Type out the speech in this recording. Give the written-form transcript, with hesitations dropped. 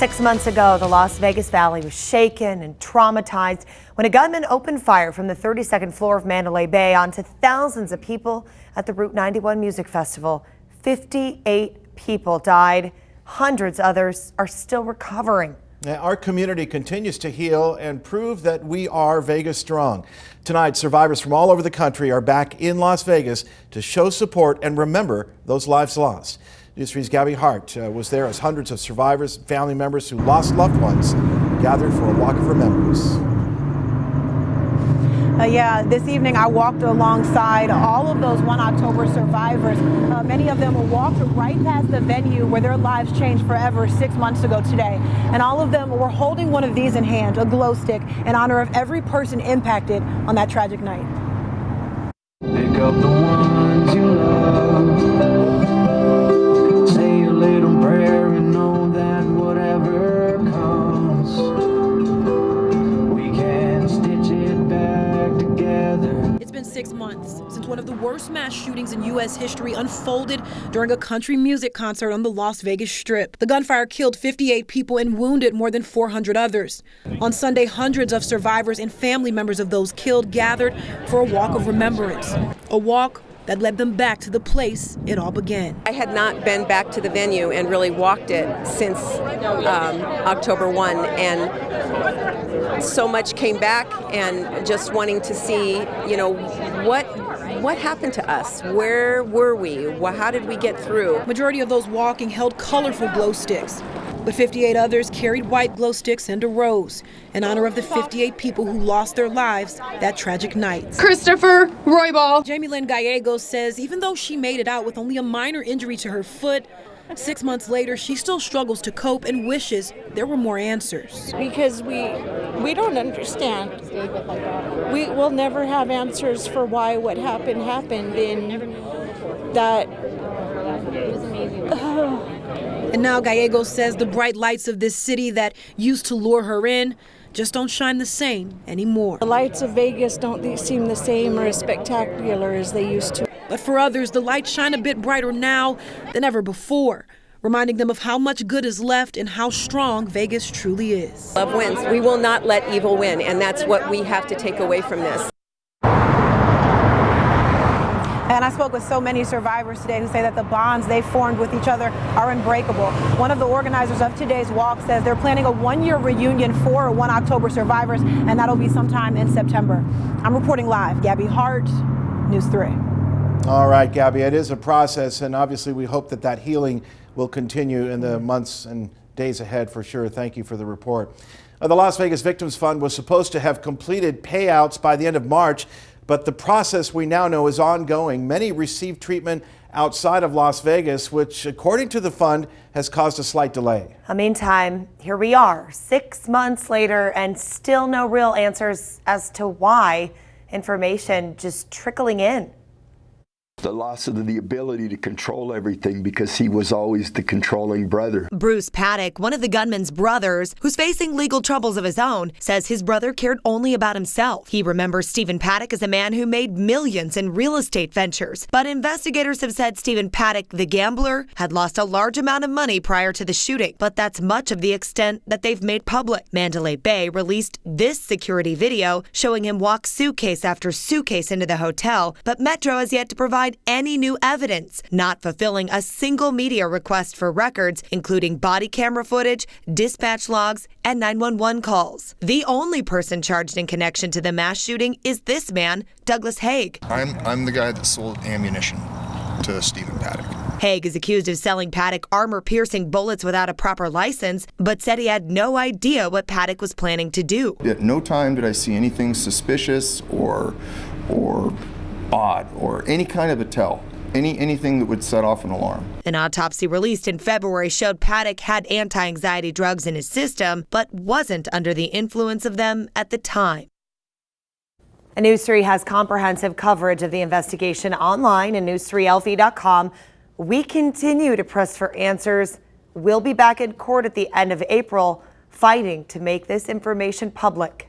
6 months ago, the Las Vegas Valley was shaken and traumatized when a gunman opened fire from the 32nd floor of Mandalay Bay onto thousands of people at the Route 91 Music Festival. 58 people died. Hundreds others are still recovering. Our community continues to heal and prove that we are Vegas strong. Tonight, survivors from all over the country are back in Las Vegas to show support and remember those lives lost. News 3's Gabby Hart was there as hundreds of survivors and family members who lost loved ones gathered for a walk of remembrance. This evening I walked alongside all of those 1 October survivors. Many of them walked right past the venue where their lives changed forever 6 months ago today. And all of them were holding one of these in hand, a glow stick, in honor of every person impacted on that tragic night. Pick up the ones you love. Say a little prayer and know that whatever comes, we can stitch it back together. It's been 6 months since one of the worst mass shootings in U.S. history unfolded during a country music concert on the Las Vegas Strip. The gunfire killed 58 people and wounded more than 400 others. On Sunday, hundreds of survivors and family members of those killed gathered for a walk of remembrance, a walk that led them back to the place it all began. I had not been back to the venue and really walked it since October 1, and so much came back, and just wanting to see, what happened to us? Where were we? How did we get through? Majority of those walking held colorful glow sticks, but 58 others carried white glow sticks and a rose in honor of the 58 people who lost their lives that tragic night. Christopher Roybal. Jamie Lynn Gallegos says even though she made it out with only a minor injury to her foot, 6 months later, she still struggles to cope and wishes there were more answers. Because we don't understand. We will never have answers for why what happened, and that. And now Gallegos says the bright lights of this city that used to lure her in just don't shine the same anymore. The lights of Vegas don't seem the same or as spectacular as they used to. But for others, the lights shine a bit brighter now than ever before, reminding them of how much good is left and how strong Vegas truly is. Love wins. We will not let evil win, and that's what we have to take away from this. And I spoke with so many survivors today who say that the bonds they formed with each other are unbreakable. One of the organizers of today's walk says they're planning a one-year reunion for 1 October survivors, and that'll be sometime in September. I'm reporting live. Gabby Hart, News 3. All right, Gabby, it is a process, and obviously we hope that healing will continue in the months and days ahead for sure. Thank you for the report. The Las Vegas Victims Fund was supposed to have completed payouts by the end of March, but the process we now know is ongoing. Many received treatment outside of Las Vegas, which, according to the fund, has caused a slight delay. Meantime, here we are, 6 months later, and still no real answers as to why. Information just trickling in. The loss of the ability to control everything because he was always the controlling brother. Bruce Paddock, one of the gunman's brothers, who's facing legal troubles of his own, says his brother cared only about himself. He remembers Stephen Paddock as a man who made millions in real estate ventures. But investigators have said Stephen Paddock, the gambler, had lost a large amount of money prior to the shooting. But that's much of the extent that they've made public. Mandalay Bay released this security video showing him walk suitcase after suitcase into the hotel, but Metro has yet to provide any new evidence, not fulfilling a single media request for records, including body camera footage, dispatch logs, and 911 calls. The only person charged in connection to the mass shooting is this man, Douglas Haig. I'm the guy that sold ammunition to Stephen Paddock. Haig is accused of selling Paddock armor-piercing bullets without a proper license, but said he had no idea what Paddock was planning to do. At no time did I see anything suspicious or odd or any kind of a tell, anything that would set off an alarm. An autopsy released in February showed Paddock had anti-anxiety drugs in his system, but wasn't under the influence of them at the time. And News 3 has comprehensive coverage of the investigation online at news3lv.com. We continue to press for answers. We'll be back in court at the end of April, fighting to make this information public.